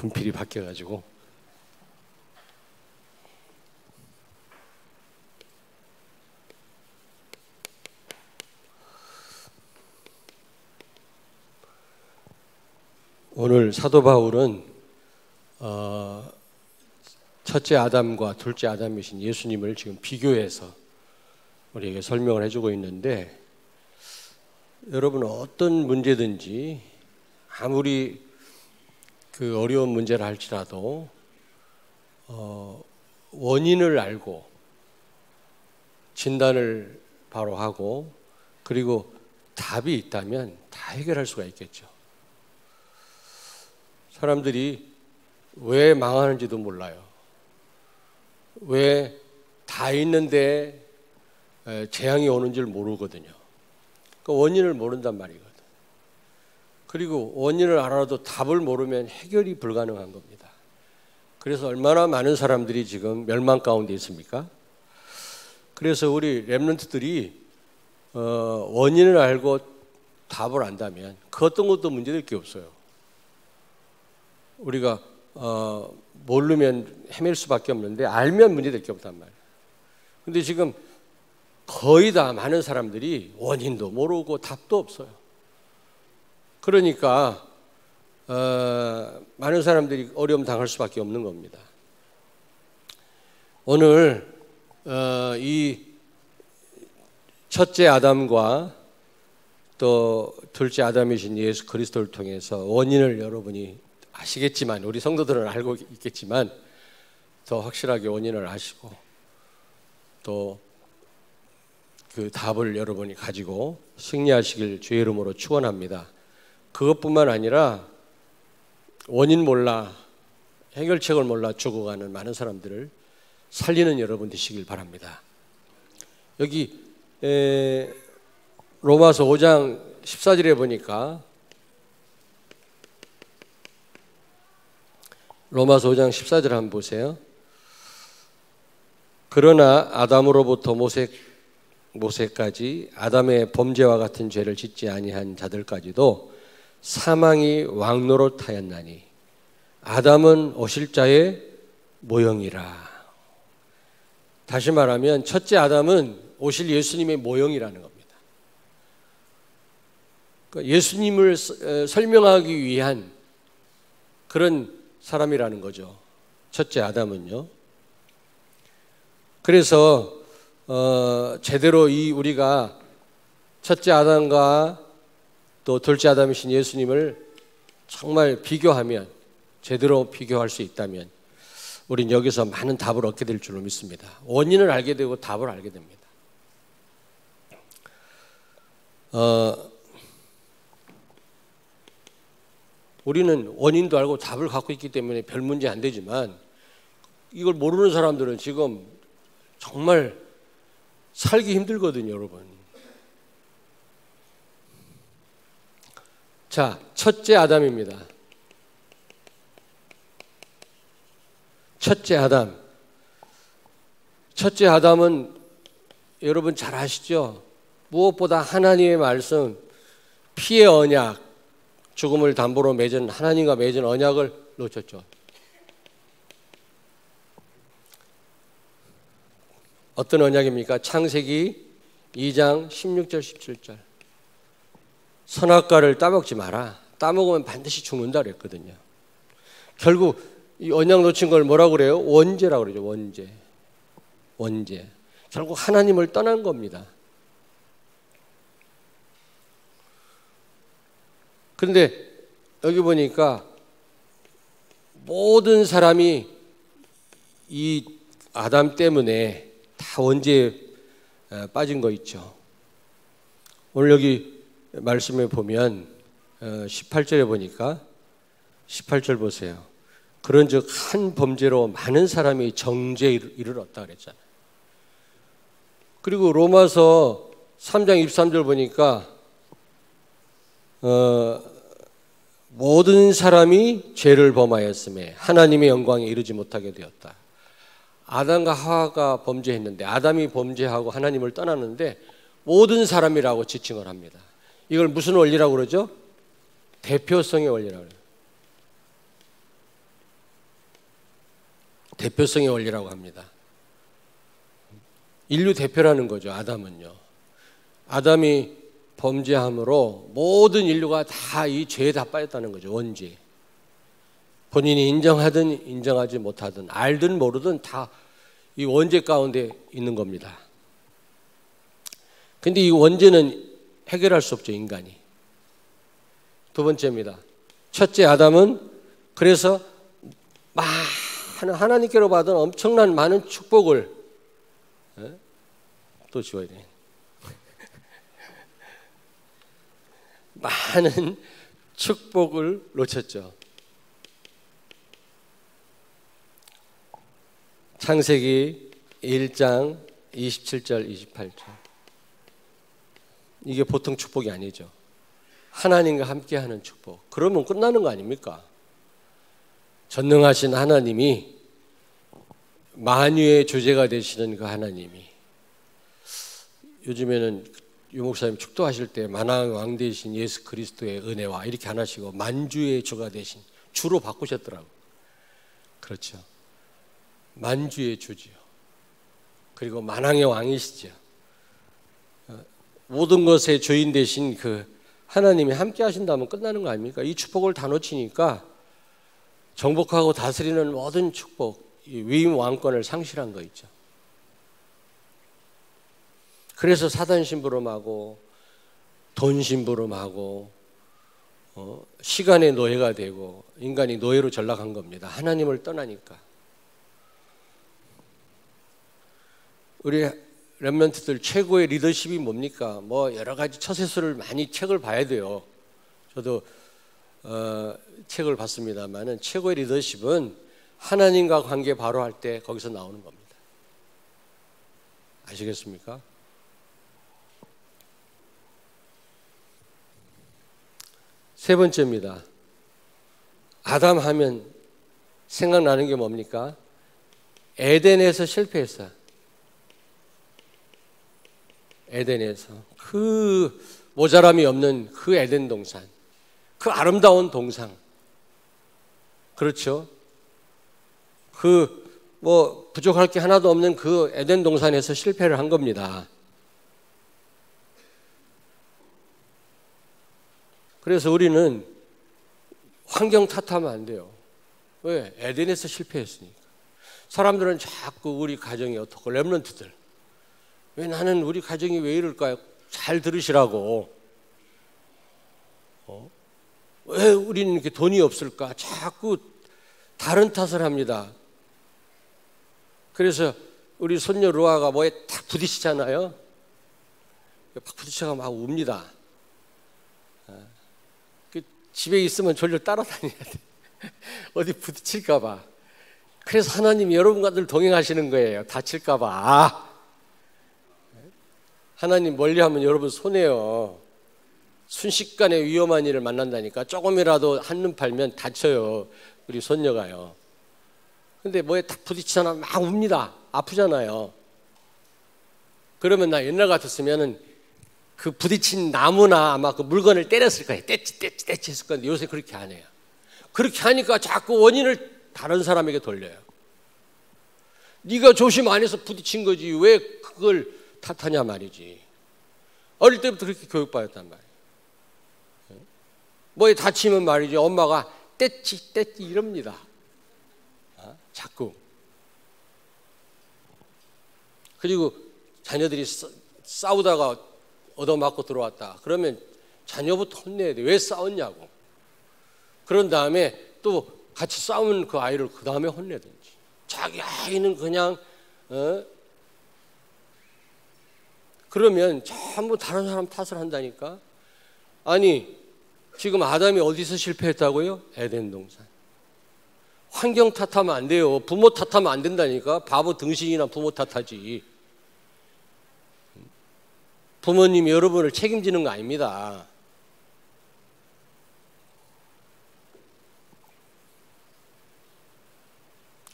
분필이 바뀌어가지고. 오늘 사도 바울은 첫째 아담과 둘째 아담이신 예수님을 지금 비교해서 우리에게 설명을 해주고 있는데, 여러분 어떤 문제든지 아무리 그 어려운 문제를 할지라도 원인을 알고 진단을 바로 하고 그리고 답이 있다면 다 해결할 수가 있겠죠. 사람들이 왜 망하는지도 몰라요. 왜 다 있는데 재앙이 오는 줄 모르거든요. 그 원인을 모른단 말이거든. 그리고 원인을 알아도 답을 모르면 해결이 불가능한 겁니다. 그래서 얼마나 많은 사람들이 지금 멸망 가운데 있습니까? 그래서 우리 렘넌트들이 원인을 알고 답을 안다면 그 어떤 것도 문제될 게 없어요. 우리가 모르면 헤맬 수밖에 없는데 알면 문제될 게 없단 말이에요. 근데 지금 거의 다 많은 사람들이 원인도 모르고 답도 없어요. 그러니까 많은 사람들이 어려움 당할 수밖에 없는 겁니다. 오늘 이 첫째 아담과 또 둘째 아담이신 예수 그리스도를 통해서 원인을 여러분이 아시겠지만, 우리 성도들은 알고 있겠지만 더 확실하게 원인을 아시고 또 그 답을 여러분이 가지고 승리하시길 주의 이름으로 축원합니다. 그것뿐만 아니라 원인 몰라, 해결책을 몰라 죽어가는 많은 사람들을 살리는 여러분 되시길 바랍니다. 여기 로마서 5장 14절에 보니까, 로마서 5장 14절 한번 보세요. 그러나 아담으로부터 모세까지 아담의 범죄와 같은 죄를 짓지 아니한 자들까지도 사망이 왕노릇하였나니 아담은 오실 자의 모형이라. 다시 말하면 첫째 아담은 오실 예수님의 모형이라는 겁니다. 그러니까 예수님을 설명하기 위한 그런 사람이라는 거죠. 첫째 아담은요. 그래서 제대로 우리가 첫째 아담과 또 둘째 아담이신 예수님을 정말 비교하면, 제대로 비교할 수 있다면 우린 여기서 많은 답을 얻게 될 줄로 믿습니다. 원인을 알게 되고 답을 알게 됩니다. 우리는 원인도 알고 답을 갖고 있기 때문에 별 문제 안 되지만, 이걸 모르는 사람들은 지금 정말 살기 힘들거든요, 여러분. 자, 첫째 아담입니다. 첫째 아담. 첫째 아담은 여러분 잘 아시죠? 무엇보다 하나님의 말씀, 피의 언약, 죽음을 담보로 맺은 하나님과 맺은 언약을 놓쳤죠. 어떤 언약입니까? 창세기 2장 16절 17절. 선악과를 따먹지 마라. 따먹으면 반드시 죽는다 그랬거든요. 결국 이 언약 놓친 걸 뭐라고 그래요? 원죄라고 그러죠. 원죄. 결국 하나님을 떠난 겁니다. 그런데 여기 보니까 모든 사람이 이 아담 때문에 다 원죄에 빠진 거 있죠. 오늘 여기 말씀에 보면 18절에 보니까 18절 보세요. 그런즉 한 범죄로 많은 사람이 정죄에 이르렀다 그랬잖아요. 그리고 로마서 3장 23절 보니까 모든 사람이 죄를 범하였음에 하나님의 영광에 이르지 못하게 되었다. 아담과 하와가 범죄했는데, 아담이 범죄하고 하나님을 떠났는데 모든 사람이라고 지칭을 합니다. 이걸 무슨 원리라고 그러죠? 대표성의 원리라고 그래요. 대표성의 원리라고 합니다. 인류 대표라는 거죠. 아담은요. 아담이 범죄함으로 모든 인류가 다 이 죄에 다 빠졌다는 거죠. 원죄. 본인이 인정하든 인정하지 못하든 알든 모르든 다 이 원죄 가운데 있는 겁니다. 근데 이 원죄는 해결할 수 없죠, 인간이. 두 번째입니다. 첫째, 아담은 그래서 하나님께로 받은 엄청난 많은 축복을 또 지워야 돼. 많은 축복을 놓쳤죠. 창세기 1장 27절 28절. 이게 보통 축복이 아니죠. 하나님과 함께하는 축복. 그러면 끝나는 거 아닙니까? 전능하신 하나님이 만유의 주제가 되시는 그 하나님이 요즘에는 유 목사님 축도하실 때 만왕의 왕 되신 예수 그리스도의 은혜와 이렇게 안 하시고 만주의 주가 되신 주로 바꾸셨더라고요. 그렇죠. 만주의 주지요. 그리고 만왕의 왕이시죠. 모든 것의 주인 되신 그 하나님이 함께 하신다면 끝나는 거 아닙니까? 이 축복을 다 놓치니까 정복하고 다스리는 모든 축복, 이 위임 왕권을 상실한 거 있죠. 그래서 사단 심부름하고 돈 심부름하고 시간의 노예가 되고 인간이 노예로 전락한 겁니다. 하나님을 떠나니까. 우리 렘넌트들 최고의 리더십이 뭡니까? 뭐 여러 가지 처세술을 많이 책을 봐야 돼요. 저도 책을 봤습니다만은 최고의 리더십은 하나님과 관계 바로 할 때 거기서 나오는 겁니다. 아시겠습니까? 세 번째입니다. 아담 하면 생각나는 게 뭡니까? 에덴에서 실패했어요. 에덴에서 그 모자람이 없는 그 에덴 동산, 그 아름다운 동상, 그렇죠? 그 뭐 부족할 게 하나도 없는 그 에덴 동산에서 실패를 한 겁니다. 그래서 우리는 환경 탓하면 안 돼요. 왜? 에덴에서 실패했으니까. 사람들은 자꾸 우리 가정이 어떻고 렘넌트들 왜 나는 우리 가정이 왜 이럴까요? 잘 들으시라고. 왜 우리는 이렇게 돈이 없을까? 자꾸 다른 탓을 합니다. 그래서 우리 손녀 루아가 뭐에 탁 부딪히잖아요. 막 부딪혀가 막 웁니다. 집에 있으면 졸려 따라다녀야 돼. 어디 부딪힐까 봐. 그래서 하나님이 여러분과 늘 동행하시는 거예요. 다칠까 봐. 하나님 멀리하면 여러분 손해요. 순식간에 위험한 일을 만난다니까. 조금이라도 한눈 팔면 다쳐요. 우리 손녀가요. 근데 뭐에 딱 부딪히잖아. 막 웁니다. 아프잖아요. 그러면 나 옛날 같았으면은 그 부딪힌 나무나 아마 그 물건을 때렸을 거예요. 떼치 했을 건데 요새 그렇게 안 해요. 그렇게 하니까 자꾸 원인을 다른 사람에게 돌려요. 네가 조심 안 해서 부딪힌 거지 왜 그걸 탓하냐 말이지. 어릴 때부터 그렇게 교육받았단 말이에요. 뭐에 다치면 말이지 엄마가 떼치 이럽니다. 자꾸. 그리고 자녀들이 싸우다가 얻어맞고 들어왔다. 그러면 자녀부터 혼내야 돼. 왜 싸웠냐고. 그런 다음에 또 같이 싸우는 그 아이를 그 다음에 혼내든지. 자기 아이는 그냥 그러면 전부 다른 사람 탓을 한다니까. 아니 지금 아담이 어디서 실패했다고요? 에덴 동산. 환경 탓하면 안 돼요. 부모 탓하면 안 된다니까. 바보 등신이나 부모 탓하지. 부모님이 여러분을 책임지는 거 아닙니다.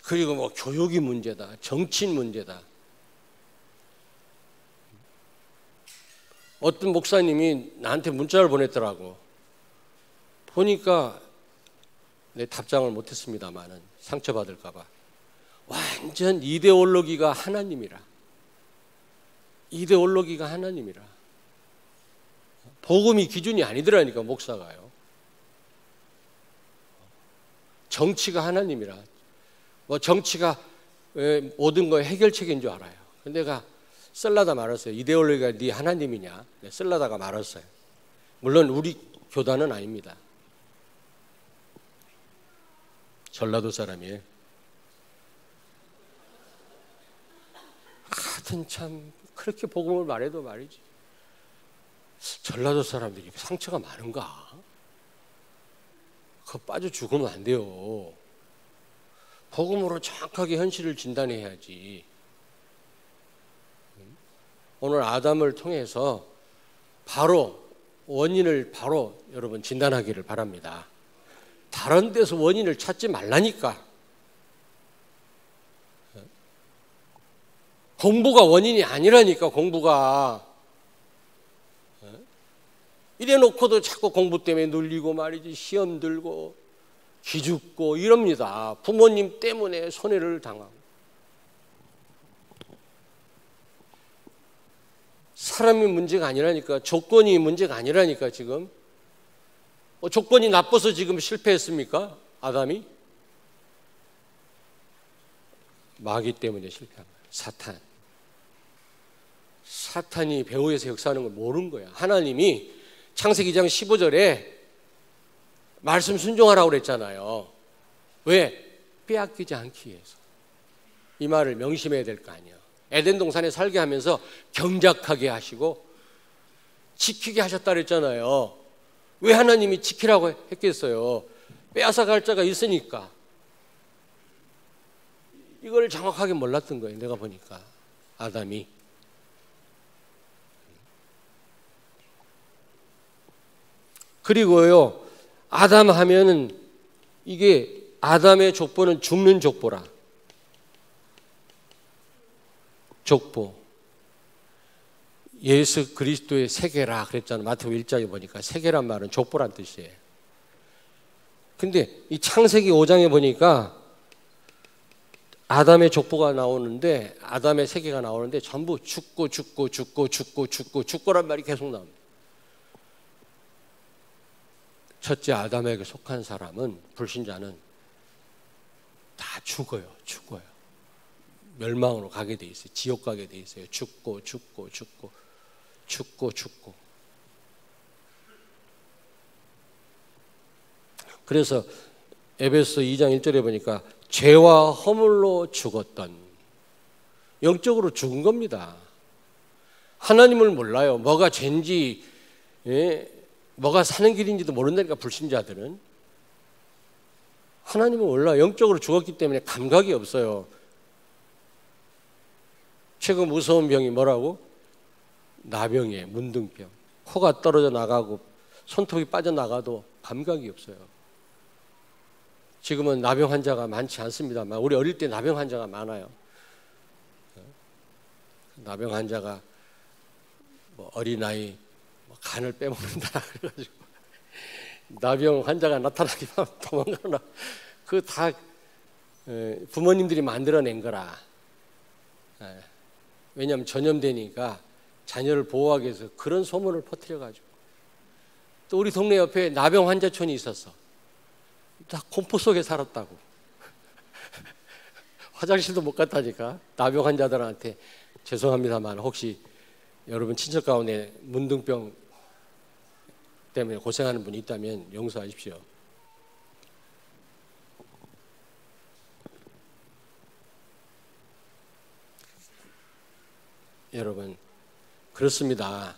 그리고 뭐 교육이 문제다, 정치인 문제다. 어떤 목사님이 나한테 문자를 보냈더라고. 보니까 내 답장을 못했습니다만은 상처받을까 봐. 완전 이데올로기가 하나님이라. 이데올로기가 하나님이라. 복음이 기준이 아니더라니까, 목사가요. 정치가 하나님이라. 뭐 정치가 모든 거의 해결책인 줄 알아요. 근데 내가 썰라다 말았어요. 이데올로기가 네 하나님이냐? 네, 썰라다가 말았어요. 물론 우리 교단은 아닙니다. 전라도 사람이에요. 하여튼 참 그렇게 복음을 말해도 말이지, 전라도 사람들이 상처가 많은가? 그거 빠져 죽으면 안 돼요. 복음으로 정확하게 현실을 진단해야지. 오늘 아담을 통해서 바로 원인을 바로 여러분 진단하기를 바랍니다. 다른 데서 원인을 찾지 말라니까. 공부가 원인이 아니라니까, 공부가. 이래 놓고도 자꾸 공부 때문에 눌리고 말이지, 시험 들고 기죽고 이럽니다. 부모님 때문에 손해를 당하고. 사람이 문제가 아니라니까, 조건이 문제가 아니라니까. 지금 조건이 나빠서 지금 실패했습니까? 아담이? 마귀 때문에 실패한 거예요. 사탄이 배후에서 역사하는 걸 모르는 거야. 하나님이 창세기 2장 15절에 말씀 순종하라고 그랬잖아요. 왜? 빼앗기지 않기 위해서. 이 말을 명심해야 될 거 아니에요. 에덴 동산에 살게 하면서 경작하게 하시고 지키게 하셨다 그랬잖아요. 왜 하나님이 지키라고 했겠어요? 빼앗아 갈 자가 있으니까. 이걸 정확하게 몰랐던 거예요. 내가 보니까 아담이. 그리고요, 아담 하면은 이게 아담의 족보는 죽는 족보라. 족보. 예수 그리스도의 세계라 그랬잖아요. 마태복음 1장에 보니까 세계란 말은 족보란 뜻이에요. 근데 이 창세기 5장에 보니까 아담의 족보가 나오는데, 아담의 세계가 나오는데 전부 죽고란 말이 계속 나옵니다. 첫째 아담에게 속한 사람은, 불신자는 다 죽어요. 멸망으로 가게 돼 있어요. 지옥 가게 돼 있어요. 죽고. 그래서 에베소 2장 1절에 보니까 죄와 허물로 죽었던, 영적으로 죽은 겁니다. 하나님을 몰라요. 뭐가 죄인지, 뭐가 사는 길인지도 모른다니까, 불신자들은. 하나님을 몰라. 영적으로 죽었기 때문에 감각이 없어요. 최고 무서운 병이 뭐라고? 나병이에요. 문둥병. 코가 떨어져 나가고 손톱이 빠져나가도 감각이 없어요. 지금은 나병 환자가 많지 않습니다만 우리 어릴 때 나병 환자가 많아요. 나병 환자가 뭐 어린아이 간을 빼먹는다 그래가지고 나병 환자가 나타나기만 도망가나, 그거 다 부모님들이 만들어낸 거라. 왜냐하면 전염되니까 자녀를 보호하기 위해서 그런 소문을 퍼뜨려가지고. 또 우리 동네 옆에 나병 환자촌이 있었어. 다 공포 속에 살았다고. 화장실도 못 갔다니까. 나병 환자들한테 죄송합니다만 혹시 여러분 친척 가운데 문둥병 때문에 고생하는 분이 있다면 용서하십시오. 여러분, 그렇습니다.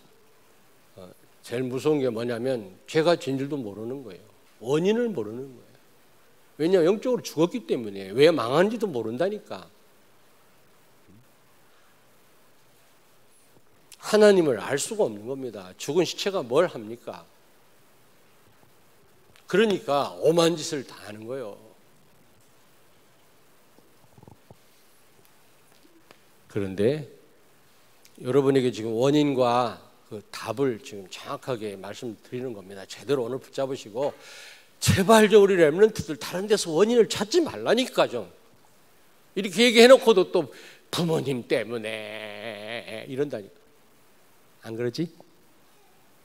제일 무서운 게 뭐냐면 죄가 죄인 줄도 모르는 거예요. 원인을 모르는 거예요. 왜냐하면 영적으로 죽었기 때문에. 왜 망하는지도 모른다니까. 하나님을 알 수가 없는 겁니다. 죽은 시체가 뭘 합니까? 그러니까 오만 짓을 다 하는 거예요. 그런데 여러분에게 지금 원인과 그 답을 지금 정확하게 말씀드리는 겁니다. 제대로 오늘 붙잡으시고, 제발 좀 우리 렘넌트들 다른 데서 원인을 찾지 말라니까 좀. 이렇게 얘기해놓고도 또 부모님 때문에 이런다니까. 안 그러지?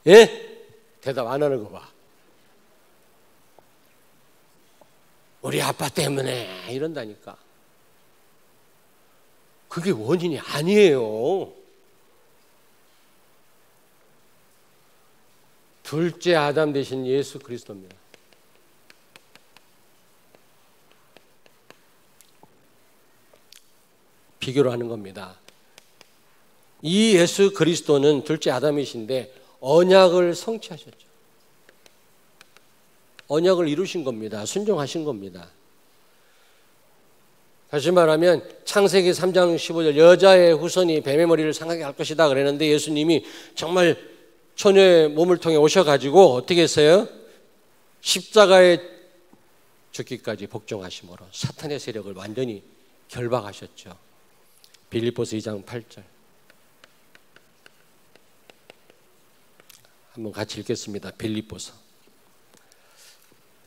예? 대답 안 하는 거 봐. 우리 아빠 때문에 이런다니까. 그게 원인이 아니에요. 둘째 아담 되신 예수 그리스도입니다. 비교를 하는 겁니다. 이 예수 그리스도는 둘째 아담이신데 언약을 성취하셨죠. 언약을 이루신 겁니다. 순종하신 겁니다. 다시 말하면 창세기 3장 15절 여자의 후손이 뱀의 머리를 상하게 할 것이다 그랬는데 예수님이 정말 처녀의 몸을 통해 오셔가지고 어떻게 했어요? 십자가에 죽기까지 복종하심으로 사탄의 세력을 완전히 결박하셨죠. 빌립보서 2장 8절 한번 같이 읽겠습니다. 빌립보서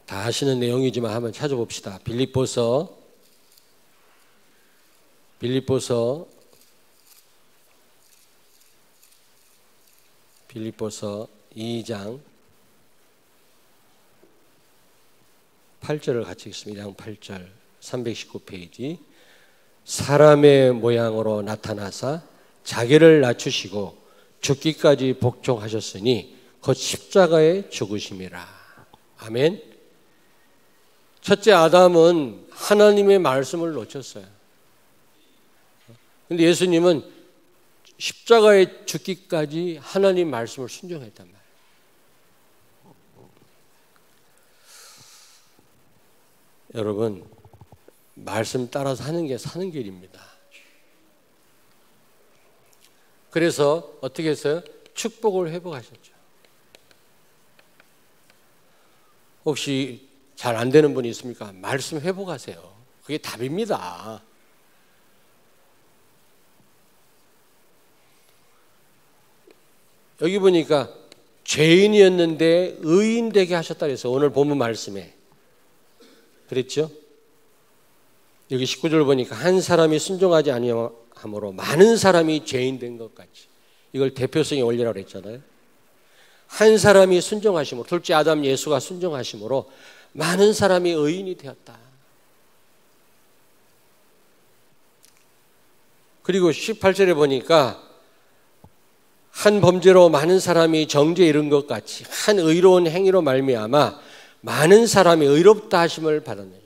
다 아시는 내용이지만 한번 찾아봅시다. 빌립보서 2장 8절을 같이 읽습니다. 2장 8절 319페이지 사람의 모양으로 나타나사 자기를 낮추시고 죽기까지 복종하셨으니 곧 십자가에 죽으심이라. 아멘. 첫째 아담은 하나님의 말씀을 놓쳤어요. 근데 예수님은 십자가에 죽기까지 하나님 말씀을 순종했단 말이에요. 여러분, 말씀 따라서 하는 게 사는 길입니다. 그래서 어떻게 했어요? 축복을 회복하셨죠. 혹시 잘 안 되는 분이 있습니까? 말씀 회복하세요. 그게 답입니다. 여기 보니까 죄인이었는데 의인 되게 하셨다 그래서 오늘 본문 말씀에 그랬죠? 여기 19절 보니까 한 사람이 순종하지 아니함으로 많은 사람이 죄인 된 것 같이 이걸 대표성의 원리라고 그랬잖아요. 한 사람이 순종하심으로 둘째 아담 예수가 순종하심으로 많은 사람이 의인이 되었다. 그리고 18절에 보니까 한 범죄로 많은 사람이 정죄에 이른 것 같이 한 의로운 행위로 말미암아 많은 사람이 의롭다 하심을 받았느니라.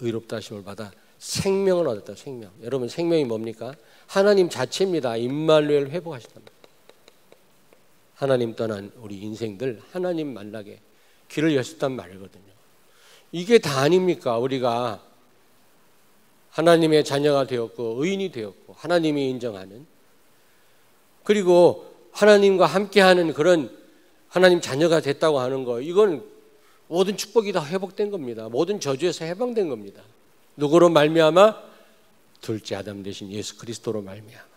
의롭다 하심을 받아 생명을 얻었다. 생명. 여러분 생명이 뭡니까? 하나님 자체입니다. 임마누엘 회복하시답니다. 하나님 떠난 우리 인생들 하나님 만나게 길을 여셨단 말이거든요. 이게 다 아닙니까? 우리가 하나님의 자녀가 되었고 의인이 되었고 하나님이 인정하는 그리고 하나님과 함께하는 그런 하나님 자녀가 됐다고 하는 거 이건 모든 축복이 다 회복된 겁니다. 모든 저주에서 해방된 겁니다. 누구로 말미암아? 둘째 아담 되신 예수 그리스도로 말미암아.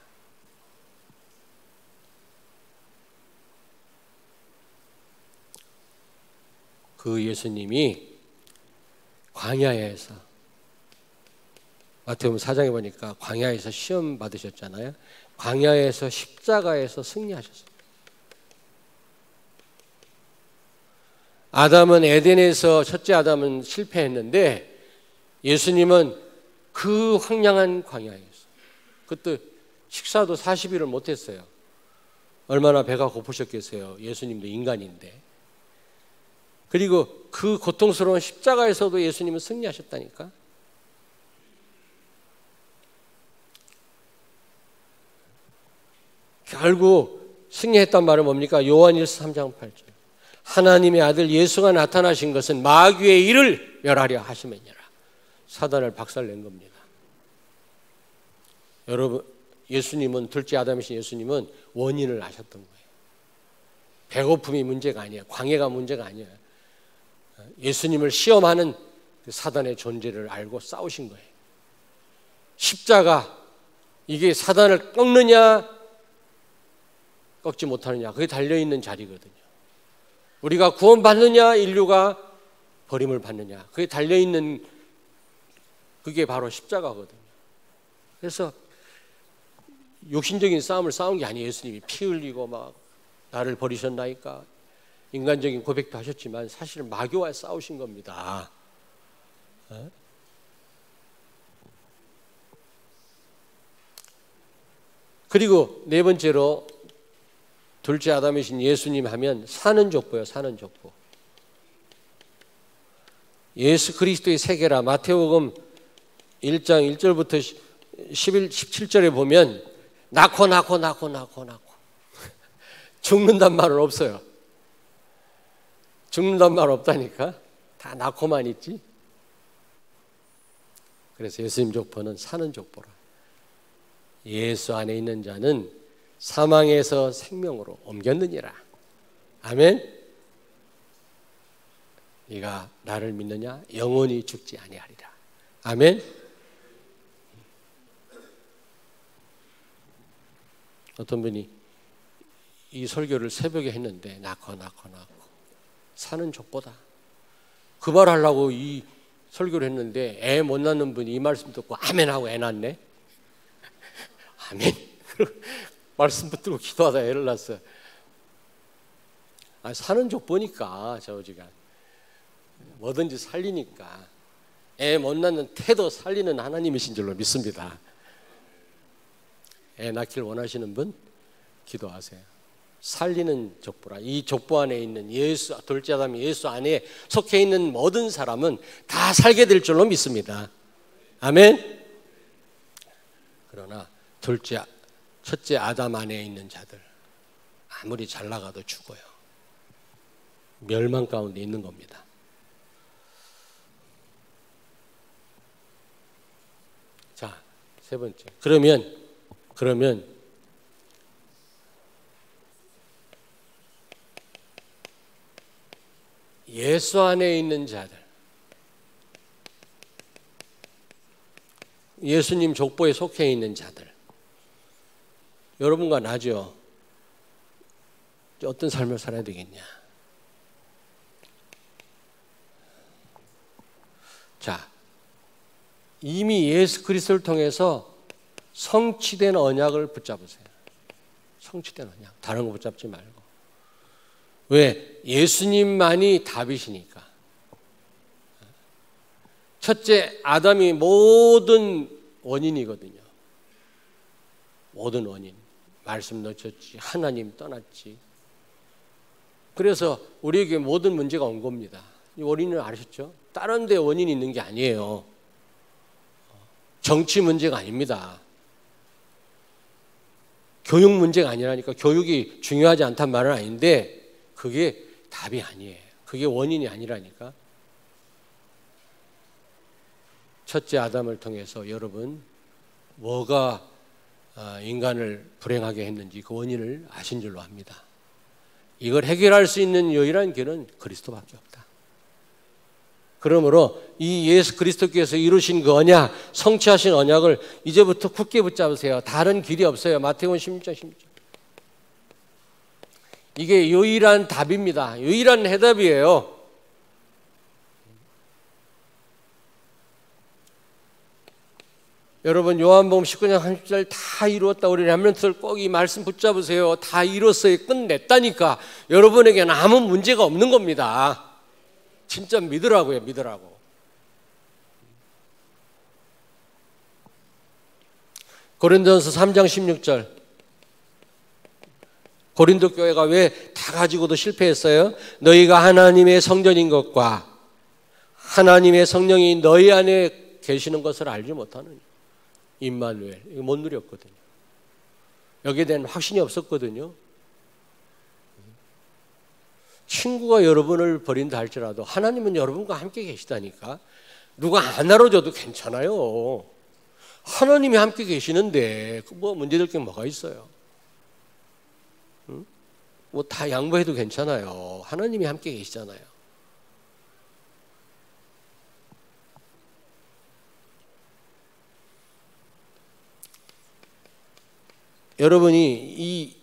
그 예수님이 광야에서 마태복음 4장에 보니까 광야에서 시험 받으셨잖아요. 광야에서 십자가에서 승리하셨습니다. 아담은 에덴에서 첫째 아담은 실패했는데 예수님은 그 황량한 광야에서 그때 식사도 40일을 못했어요. 얼마나 배가 고프셨겠어요. 예수님도 인간인데. 그리고 그 고통스러운 십자가에서도 예수님은 승리하셨다니까. 결국 승리했단 말은 뭡니까? 요한일서 3장 8절 하나님의 아들 예수가 나타나신 것은 마귀의 일을 멸하려 하심이니라. 사단을 박살낸 겁니다. 여러분 예수님은 둘째 아담이신 예수님은 원인을 아셨던 거예요. 배고픔이 문제가 아니에요. 광해가 문제가 아니에요. 예수님을 시험하는 그 사단의 존재를 알고 싸우신 거예요. 십자가 이게 사단을 꺾느냐 꺾지 못하느냐 그게 달려있는 자리거든요. 우리가 구원받느냐 인류가 버림을 받느냐 그게 달려있는 그게 바로 십자가거든요. 그래서 육신적인 싸움을 싸운 게 아니에요. 예수님이 피 흘리고 막 나를 버리셨나이까 인간적인 고백도 하셨지만 사실은 마귀와 싸우신 겁니다. 그리고 네 번째로 둘째 아담이신 예수님 하면 사는 족보예요. 사는 족보. 예수 그리스도의 세계라. 마태복음 1장 1절부터 17절에 보면 낳고 죽는단 말은 없어요. 죽는단 말 없다니까. 다 낳고만 있지. 그래서 예수님 족보는 사는 족보라. 예수 안에 있는 자는 사망에서 생명으로 옮겼느니라. 아멘. 네가 나를 믿느냐? 영원히 죽지 아니하리라. 아멘. 어떤 분이 이 설교를 새벽에 했는데 낳고 사는 족보다. 그 말 하려고 이 설교를 했는데 애 못 낳는 분이 이 말씀 듣고 아멘 하고 애 낳네. 아멘. 말씀 붙들고 기도하다 애를 낳았어요. 사는 족보니까 저지간 뭐든지 살리니까 애 못 낳는 태도 살리는 하나님이신 줄로 믿습니다. 애 낳기를 원하시는 분 기도하세요. 살리는 족보라. 이 족보 안에 있는 예수, 둘째 아담이 예수 안에 속해 있는 모든 사람은 다 살게 될 줄로 믿습니다. 아멘. 그러나 첫째 아담 안에 있는 자들 아무리 잘 나가도 죽어요. 멸망 가운데 있는 겁니다. 자, 세 번째. 그러면 예수 안에 있는 자들, 예수님 족보에 속해 있는 자들, 여러분과 나죠. 어떤 삶을 살아야 되겠냐? 자, 이미 예수 그리스도를 통해서 성취된 언약을 붙잡으세요. 성취된 언약. 다른 거 붙잡지 말고. 왜? 예수님만이 답이시니까. 첫째 아담이 모든 원인이거든요. 모든 원인. 말씀 놓쳤지. 하나님 떠났지. 그래서 우리에게 모든 문제가 온 겁니다. 이 원인을 아셨죠? 다른 데 원인이 있는 게 아니에요. 정치 문제가 아닙니다. 교육 문제가 아니라니까. 교육이 중요하지 않단 말은 아닌데 그게 답이 아니에요. 그게 원인이 아니라니까. 첫째 아담을 통해서 여러분 뭐가 인간을 불행하게 했는지 그 원인을 아신 줄로 압니다. 이걸 해결할 수 있는 유일한 길은 그리스도밖에 없다. 그러므로 이 예수 그리스도께서 이루신 그 언약, 성취하신 언약을 이제부터 굳게 붙잡으세요. 다른 길이 없어요. 마태복음 16장. 이게 유일한 답입니다. 유일한 해답이에요. 여러분 요한복음 19장 30절 다 이루었다. 우리 렘넌트들 꼭 이 말씀 붙잡으세요. 다 이뤘어요. 끝냈다니까. 여러분에게는 아무 문제가 없는 겁니다. 진짜 믿으라고요. 믿으라고. 고린도전서 3장 16절. 고린도 교회가 왜 다 가지고도 실패했어요? 너희가 하나님의 성전인 것과 하나님의 성령이 너희 안에 계시는 것을 알지 못하느냐. 임마누엘. 이거 못 누렸거든요. 여기에 대한 확신이 없었거든요. 친구가 여러분을 버린다 할지라도 하나님은 여러분과 함께 계시다니까. 누가 안 알아줘도 괜찮아요. 하나님이 함께 계시는데 뭐 문제될 게 뭐가 있어요? 응? 뭐 다 양보해도 괜찮아요. 하나님이 함께 계시잖아요. 여러분이 이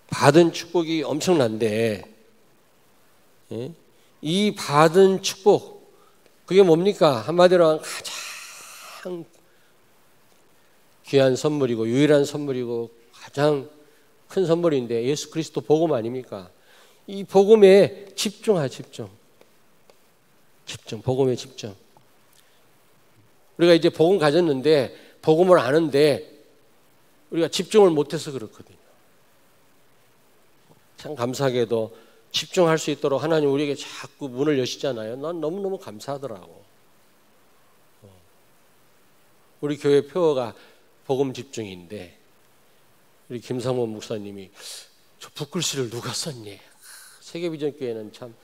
받은 축복이 엄청난데 이 받은 축복 그게 뭡니까? 한마디로 가장 가장 귀한 선물이고 유일한 선물이고 가장 큰 선물인데 예수 그리스도 복음 아닙니까? 이 복음에 집중. 복음에 집중. 우리가 이제 복음 가졌는데 복음을 아는데 우리가 집중을 못해서 그렇거든요. 참 감사하게도 집중할 수 있도록 하나님 우리에게 자꾸 문을 여시잖아요. 난 너무너무 감사하더라고. 우리 교회 표어가 복음 집중인데 우리 김상원 목사님이 저 붓글씨를 누가 썼니? 세계비전교회는 참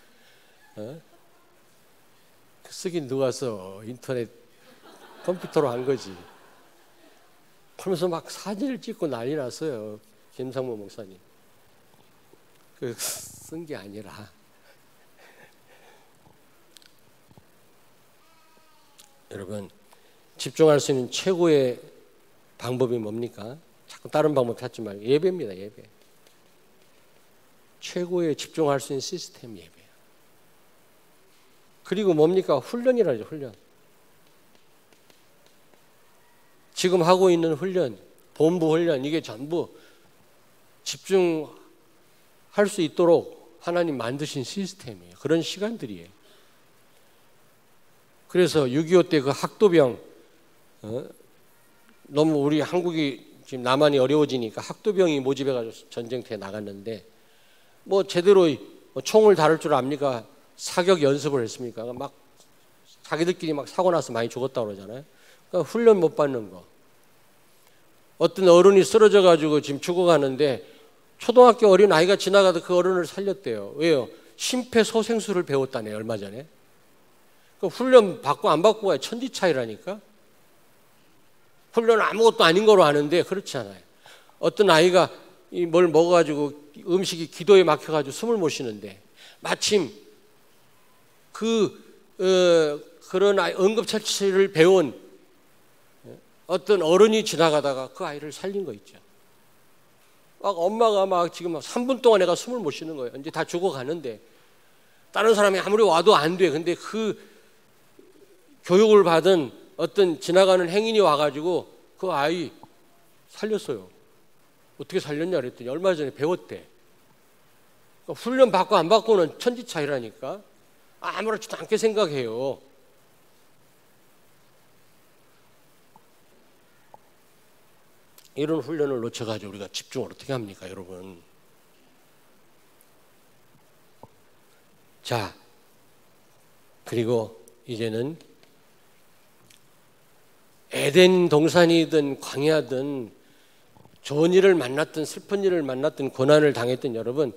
쓰긴 누가 써? 인터넷 컴퓨터로 한 거지. 그러면서 막 사진을 찍고 난리 났어요. 김상문 목사님. 쓴 게 아니라 여러분 집중할 수 있는 최고의 방법이 뭡니까? 자꾸 다른 방법 찾지 말고 예배입니다. 예배. 최고의 집중할 수 있는 시스템 예배예요. 그리고 뭡니까? 훈련이라죠. 훈련. 지금 하고 있는 훈련, 본부 훈련 이게 전부 집중할 수 있도록 하나님 만드신 시스템이에요. 그런 시간들이에요. 그래서 6.25 때 그 학도병 너무 우리 한국이 지금 남한이 어려워지니까 학도병이 모집해가지고 전쟁터에 나갔는데 뭐 제대로 총을 다룰 줄 압니까? 사격 연습을 했습니까? 막 자기들끼리 막 사고 나서 많이 죽었다고 그러잖아요. 그러니까 훈련 못 받는 거. 어떤 어른이 쓰러져 가지고 지금 죽어가는데 초등학교 어린 아이가 지나가다 그 어른을 살렸대요. 왜요? 심폐소생술을 배웠다네요. 얼마 전에. 그러니까 훈련 받고 안 받고가 천지 차이라니까. 훈련은 아무것도 아닌 거로 아는데 그렇지 않아요. 어떤 아이가 뭘 먹어가지고 음식이 기도에 막혀가지고 숨을 못 쉬는데 마침 그런 응급처치를 배운 어떤 어른이 지나가다가 그 아이를 살린 거 있죠. 막 엄마가 막 지금 3분 동안 애가 숨을 못 쉬는 거예요. 이제 다 죽어가는데 다른 사람이 아무리 와도 안 돼. 근데 그 교육을 받은 어떤 지나가는 행인이 와가지고 그 아이 살렸어요. 어떻게 살렸냐 그랬더니 얼마 전에 배웠대. 그러니까 훈련 받고 안 받고는 천지 차이라니까. 아무렇지도 않게 생각해요. 이런 훈련을 놓쳐가지고 우리가 집중을 어떻게 합니까, 여러분? 자, 그리고 이제는 에덴 동산이든 광야든 좋은 일을 만났든 슬픈 일을 만났든 고난을 당했든 여러분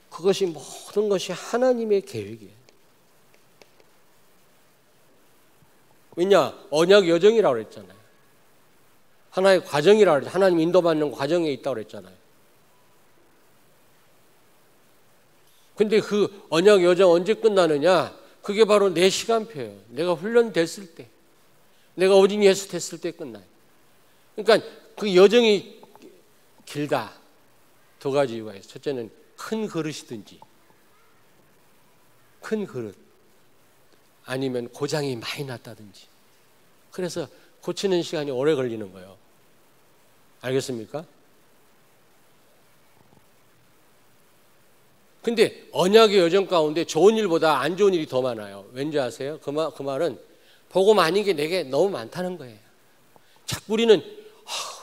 그것이 모든 것이 하나님의 계획이에요. 왜냐? 언약 여정이라고 그랬잖아요. 하나의 과정이라고 그랬잖아요. 하나님 인도받는 과정에 있다고 그랬잖아요. 근데 그 언약 여정 언제 끝나느냐? 그게 바로 내 시간표예요. 내가 훈련됐을 때. 내가 어린이 예수 됐을 때 끝나요. 그러니까 그 여정이 길다. 두 가지 이유가 있어요. 첫째는 큰 그릇이든지 큰 그릇 아니면 고장이 많이 났다든지 그래서 고치는 시간이 오래 걸리는 거예요. 알겠습니까? 근데 언약의 여정 가운데 좋은 일보다 안 좋은 일이 더 많아요. 왠지 아세요? 그 말은 복음 아닌 게 내게 너무 많다는 거예요. 자꾸 우리는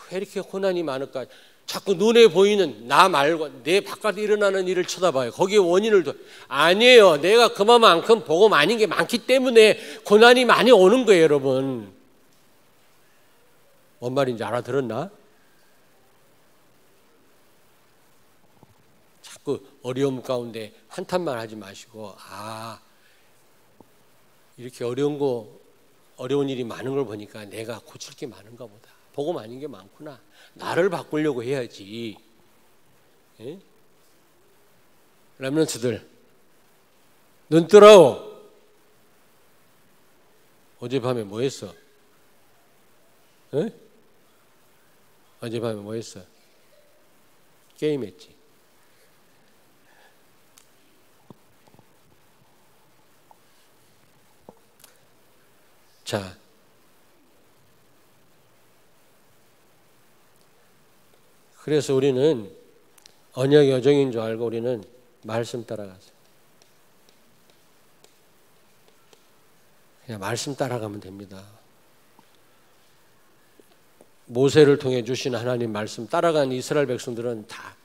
왜 이렇게 고난이 많을까? 자꾸 눈에 보이는 나 말고 내 바깥에 일어나는 일을 쳐다봐요. 거기에 원인을 아니에요. 내가 그만큼 복음 아닌 게 많기 때문에 고난이 많이 오는 거예요, 여러분. 뭔 말인지 알아들었나? 자꾸 어려움 가운데 한탄만 하지 마시고 이렇게 어려운 일이 많은 걸 보니까 내가 고칠 게 많은가 보다. 복음 아닌 게 많구나. 나를 바꾸려고 해야지. 예? 렘넌트들 눈 뜨라오. 어젯밤에 뭐 했어? 예? 어젯밤에 뭐 했어? 게임했지. 자, 그래서 우리는 언약 여정인 줄 알고 우리는 말씀 따라가세요. 그냥 말씀 따라가면 됩니다. 모세를 통해 주신 하나님 말씀 따라간 이스라엘 백성들은 다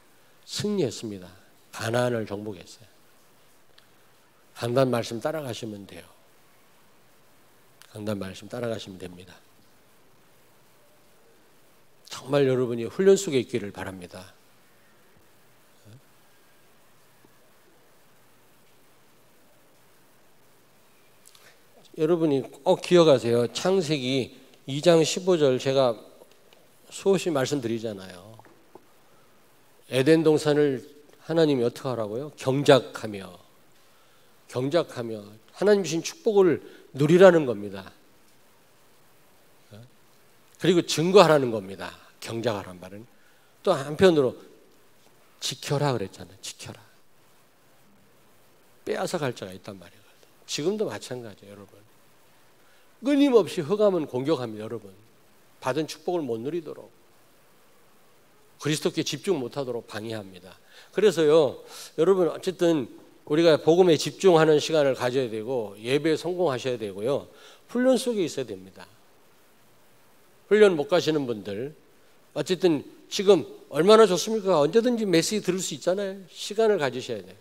승리했습니다. 가나안을 정복했어요. 강단 말씀 따라가시면 돼요. 강단 말씀 따라가시면 됩니다. 정말 여러분이 훈련 속에 있기를 바랍니다. 여러분이 꼭 기억하세요. 창세기 2장 15절 제가 수없이 말씀드리잖아요. 에덴 동산을 하나님이 어떻게 하라고요? 경작하며 하나님 주신 축복을 누리라는 겁니다. 그리고 증거하라는 겁니다. 경작하라는 말은. 또 한편으로 지켜라 그랬잖아요. 지켜라. 빼앗아 갈 자가 있단 말이에요. 지금도 마찬가지예요, 여러분. 끊임없이 흑암은 공격합니다, 여러분. 받은 축복을 못 누리도록, 그리스도께 집중 못하도록 방해합니다. 그래서요, 여러분 어쨌든 우리가 복음에 집중하는 시간을 가져야 되고 예배에 성공하셔야 되고요. 훈련 속에 있어야 됩니다. 훈련 못 가시는 분들 어쨌든 지금 얼마나 좋습니까? 언제든지 메시지 들을 수 있잖아요. 시간을 가지셔야 돼요.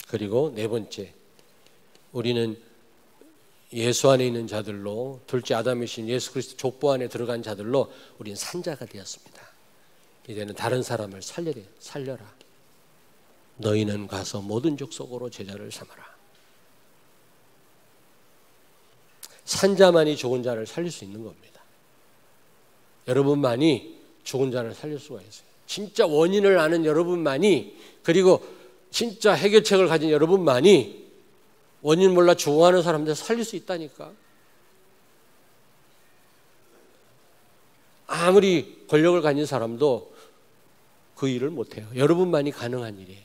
그리고 네 번째, 우리는 예수 안에 있는 자들로, 둘째 아담이신 예수 그리스도 족보 안에 들어간 자들로 우리는 산자가 되었습니다. 이제는 다른 사람을 살려라. 너희는 가서 모든 족속으로 제자를 삼아라. 산자만이 죽은 자를 살릴 수 있는 겁니다. 여러분만이 죽은 자를 살릴 수가 있어요. 진짜 원인을 아는 여러분만이, 그리고 진짜 해결책을 가진 여러분만이 원인 몰라 죽어가는 사람들 살릴 수 있다니까. 아무리 권력을 가진 사람도 그 일을 못해요. 여러분만이 가능한 일이에요.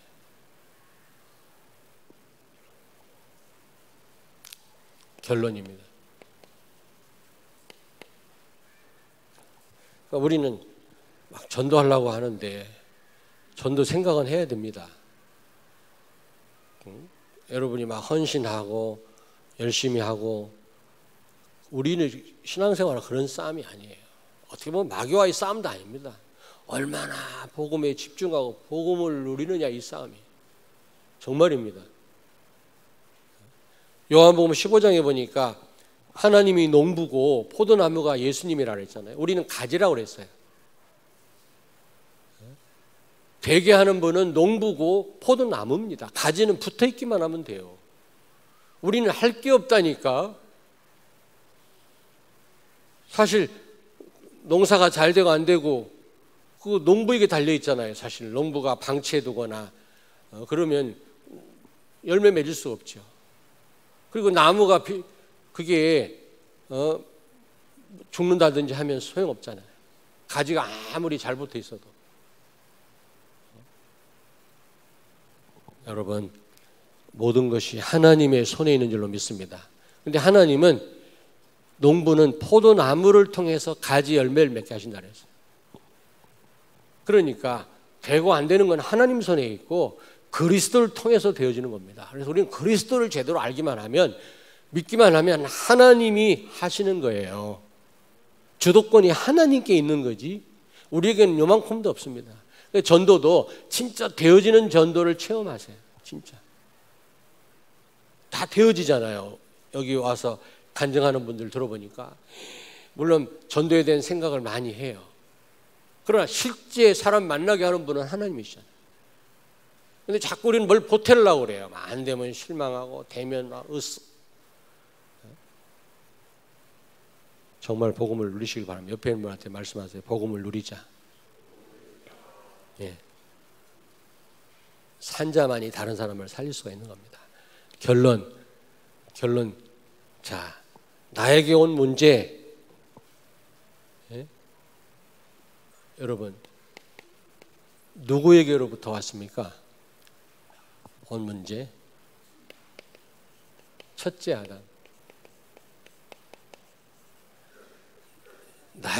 결론입니다. 그러니까 우리는 막 전도하려고 하는데 전도 생각은 해야 됩니다. 여러분이 막 헌신하고 열심히 하고, 우리는 신앙생활은 그런 싸움이 아니에요. 어떻게 보면 마귀와의 싸움도 아닙니다. 얼마나 복음에 집중하고 복음을 누리느냐, 이 싸움이 정말입니다. 요한복음 15장에 보니까 하나님이 농부고 포도나무가 예수님이라 그랬잖아요. 우리는 가지라고 그랬어요. 되게 하는 분은 농부고 포도나무입니다. 가지는 붙어있기만 하면 돼요. 우리는 할 게 없다니까. 사실 농사가 잘 되고 안 되고 그 농부에게 달려있잖아요. 사실 농부가 방치해두거나 그러면 열매 맺을 수 없죠. 그리고 나무가 그게 죽는다든지 하면 소용없잖아요. 가지가 아무리 잘 붙어 있어도. 여러분, 모든 것이 하나님의 손에 있는 줄로 믿습니다. 그런데 하나님은, 농부는 포도나무를 통해서 가지 열매를 맺게 하신다 그랬어요. 그러니까 되고 안 되는 건 하나님 손에 있고 그리스도를 통해서 되어지는 겁니다. 그래서 우리는 그리스도를 제대로 알기만 하면, 믿기만 하면 하나님이 하시는 거예요. 주도권이 하나님께 있는 거지 우리에게는 요만큼도 없습니다. 전도도 진짜 되어지는 전도를 체험하세요. 진짜 다 되어지잖아요. 여기 와서 간증하는 분들 들어보니까 물론 전도에 대한 생각을 많이 해요. 그러나 실제 사람 만나게 하는 분은 하나님이시잖아요. 근데 자꾸 우리는 뭘 보태려고 그래요. 안 되면 실망하고 되면 정말 복음을 누리시길 바랍니다. 옆에 있는 분한테 말씀하세요. 복음을 누리자. 예. 산자만이 다른 사람을 살릴 수가 있는 겁니다. 결론. 자, 나에게 온 문제. 예? 여러분, 누구에게로부터 왔습니까? 온 문제. 첫째 아담.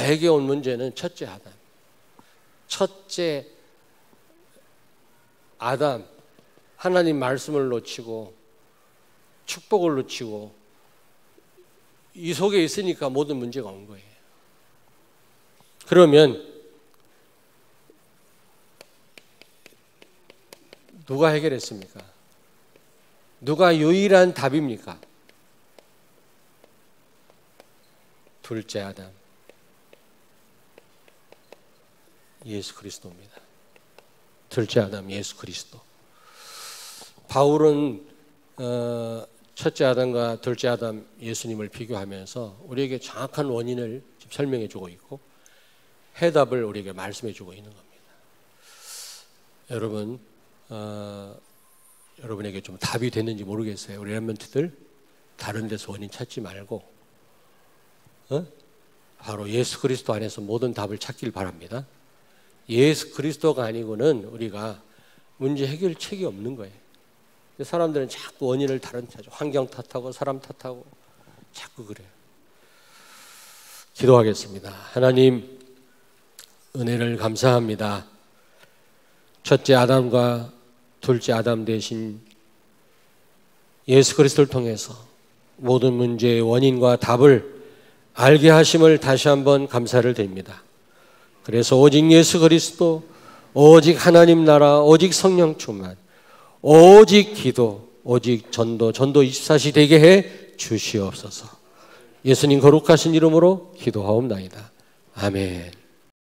나에게 온 문제는 첫째 아담, 하나님 말씀을 놓치고 축복을 놓치고 이 속에 있으니까 모든 문제가 온 거예요. 그러면 누가 해결했습니까? 누가 유일한 답입니까? 둘째 아담, 예수 그리스도입니다. 둘째 아담, 예수 그리스도. 바울은 첫째 아담과 둘째 아담 예수님을 비교하면서 우리에게 정확한 원인을 지금 설명해 주고 있고 해답을 우리에게 말씀해 주고 있는 겁니다. 여러분, 여러분에게 좀 답이 됐는지 모르겠어요. 우리 렘넌트들 다른 데서 원인 찾지 말고 바로 예수 그리스도 안에서 모든 답을 찾길 바랍니다. 예수 그리스도가 아니고는 우리가 문제 해결책이 없는 거예요. 사람들은 자꾸 원인을 다른 데 찾아. 환경 탓하고 사람 탓하고 자꾸 그래요. 기도하겠습니다. 하나님, 은혜를 감사합니다. 첫째 아담과 둘째 아담 대신 예수 그리스도를 통해서 모든 문제의 원인과 답을 알게 하심을 다시 한번 감사를 드립니다. 그래서 오직 예수 그리스도, 오직 하나님 나라, 오직 성령 충만, 오직 기도, 오직 전도 24시 되게 해 주시옵소서. 예수님 거룩하신 이름으로 기도하옵나이다. 아멘.